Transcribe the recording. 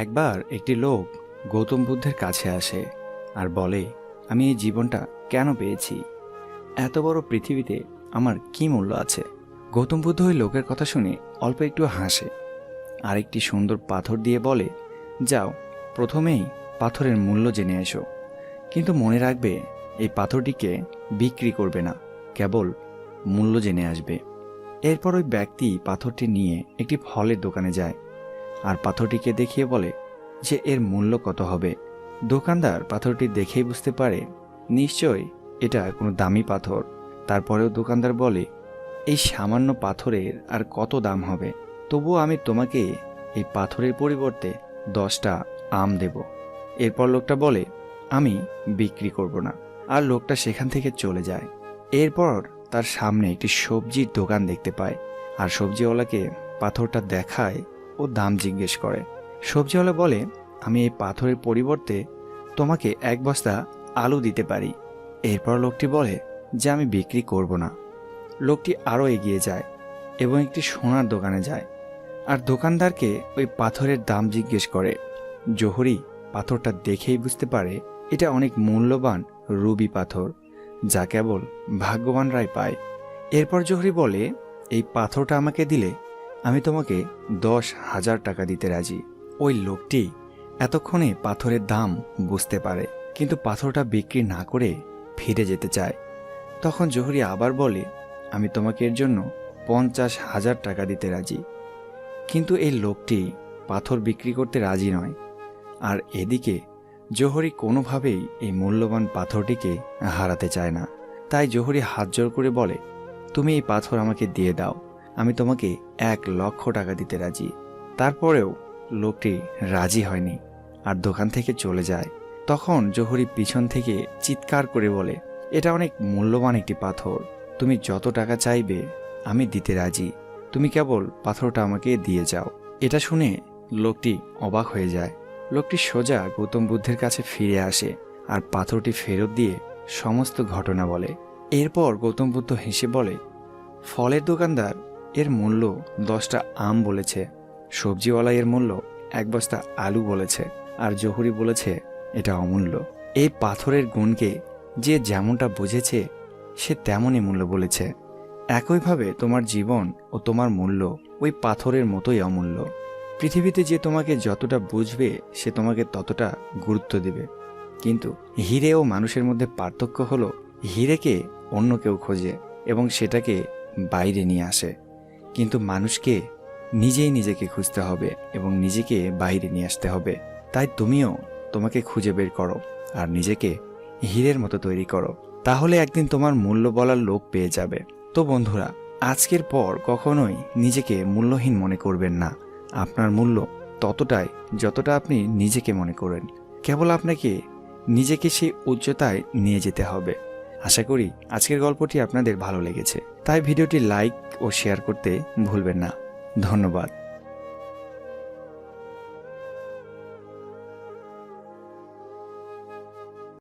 একবার একটি লোক গৌতম বুদ্ধের কাছে আসে আর বলে, আমি এই জীবনটা কেন পেয়েছি? এত বড় পৃথিবীতে আমার কি মূল্য আছে? গৌতম বুদ্ধ ওই লোকের কথা শুনে অল্প একটু হাসে আর একটি সুন্দর পাথর দিয়ে বলে, যাও, প্রথমেই পাথরের মূল্য জেনে এসো, কিন্তু মনে রাখবে এই পাথরটিকে বিক্রি করবে না, কেবল মূল্য জেনে আসবে। এরপর ওই ব্যক্তি পাথরটি নিয়ে একটি ফলের দোকানে যায় আর পাথরটিকে দেখিয়ে বলে যে এর মূল্য কত হবে। দোকানদার পাথরটি দেখেই বুঝতে পারে নিশ্চয়ই এটা কোনো দামি পাথর। তারপরেও দোকানদার বলে, এই সামান্য পাথরের আর কত দাম হবে? তবুও আমি তোমাকে এই পাথরের পরিবর্তে 10টা আম দেব। এরপর লোকটা বলে, আমি বিক্রি করব না, আর লোকটা সেখান থেকে চলে যায়। এরপর তার সামনে একটি সবজির দোকান দেখতে পায় আর সবজিওয়ালাকে পাথরটা দেখায় ও দাম জিজ্ঞেস করে। সবজিওয়ালা বলে, আমি এই পাথরের পরিবর্তে তোমাকে 1 বস্তা আলু দিতে পারি। এরপর লোকটি বলে যে আমি বিক্রি করব না। লোকটি আরও এগিয়ে যায় এবং একটি সোনার দোকানে যায় আর দোকানদারকে ওই পাথরের দাম জিজ্ঞেস করে। জহুরি পাথরটা দেখেই বুঝতে পারে এটা অনেক মূল্যবান রুবি পাথর, যা কেবল ভাগ্যবানরাই পায়। এরপর জহুরি বলে, এই পাথরটা আমাকে দিলে আমি তোমাকে 10,000 টাকা দিতে রাজি। ওই লোকটি এতক্ষণে পাথরের দাম বুঝতে পারে, কিন্তু পাথরটা বিক্রি না করে ফিরে যেতে চায়। তখন জহুরি আবার বলে, আমি তোমাকে এর জন্য 50,000 টাকা দিতে রাজি। কিন্তু এই লোকটি পাথর বিক্রি করতে রাজি নয়। আর এদিকে জহুরি কোনোভাবেই এই মূল্যবান পাথরটিকে হারাতে চায় না। তাই জহুরি হাত জোড় করে বলে, তুমি এই পাথর আমাকে দিয়ে দাও, আমি তোমাকে 1,00,000 টাকা দিতে রাজি। তারপরেও লোকটি রাজি হয়নি আর দোকান থেকে চলে যায়। তখন জহুরি পিছন থেকে চিৎকার করে বলে, এটা অনেক মূল্যবান একটি পাথর, তুমি যত টাকা চাইবে আমি দিতে রাজি, তুমি কেবল পাথরটা আমাকে দিয়ে যাও। এটা শুনে লোকটি অবাক হয়ে যায়। লোকটি সোজা গৌতম বুদ্ধের কাছে ফিরে আসে আর পাথরটি ফেরত দিয়ে সমস্ত ঘটনা বলে। এরপর গৌতম বুদ্ধ হেসে বলে, ফলের দোকানদার এর মূল্য 10টা আম বলেছে, সবজিওয়ালা এর মূল্য 1 বস্তা আলু বলেছে, আর জহুরি বলেছে এটা অমূল্য। এই পাথরের গুণকে যে যেমনটা বুঝেছে সে তেমনই মূল্য বলেছে। একইভাবে তোমার জীবন ও তোমার মূল্য ওই পাথরের মতোই অমূল্য। পৃথিবীতে যে তোমাকে যতটা বুঝবে সে তোমাকে ততটা গুরুত্ব দেবে, কিন্তু হিরে ও মানুষের মধ্যে পার্থক্য হলো হিরেকে অন্য কেউ খোঁজে এবং সেটাকে বাইরে নিয়ে আসে, কিন্তু মানুষকে নিজেই নিজেকে খুঁজতে হবে এবং নিজেকে বাইরে নিয়ে আসতে হবে। তাই তুমিও তোমাকে খুঁজে বের করো আর নিজেকে হীরের মতো তৈরি করো, তাহলে একদিন তোমার মূল্য বলার লোক পেয়ে যাবে। তো বন্ধুরা, আজকের পর কখনোই নিজেকে মূল্যহীন মনে করবেন না। আপনার মূল্য ততটাই যতটা আপনি নিজেকে মনে করেন। কেবল আপনাকে নিজেকে সেই উচ্চতায় নিয়ে যেতে হবে। আশা করি আজকের গল্পটি আপনাদের ভালো লেগেছে, তাই ভিডিওটি লাইক ও শেয়ার করতে ভুলবেন না। ধন্যবাদ।